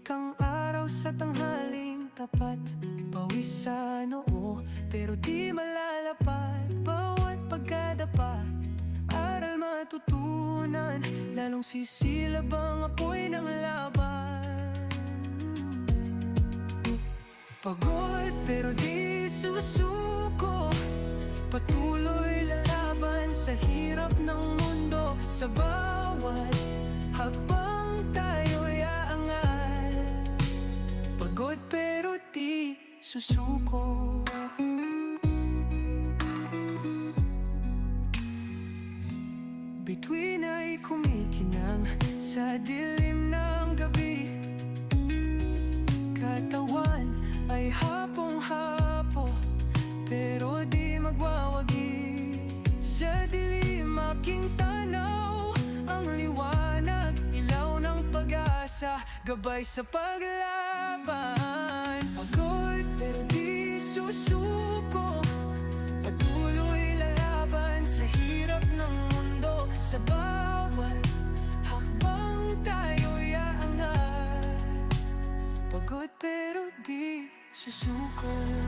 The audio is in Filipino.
ang araw sa tanghaling tapat. Pawis sa noo, pero di malalapat. Bawat pagkadapa, aral matutunan. Lalong sisilab ang apoy ng laban. Pagod pero di susuko, patuloy lalaban sa hirap ng mundo. Sa bawat hakbang tayo'y aangat. Pagod pero di susuko. Bituin ay kumikinang sa dilim ng gabi. Katawan ay hapong-hapo, pero di magwawagi. Sa dilim aking tanaw, ang liwanag, ilaw ng pag-asa, gabay sa paglaban. Pagod pero di susuko, patuloy lalaban sa hirap ng mundo. Sa bawat hakbang tayo'y aangat. Pagod pero di susuko.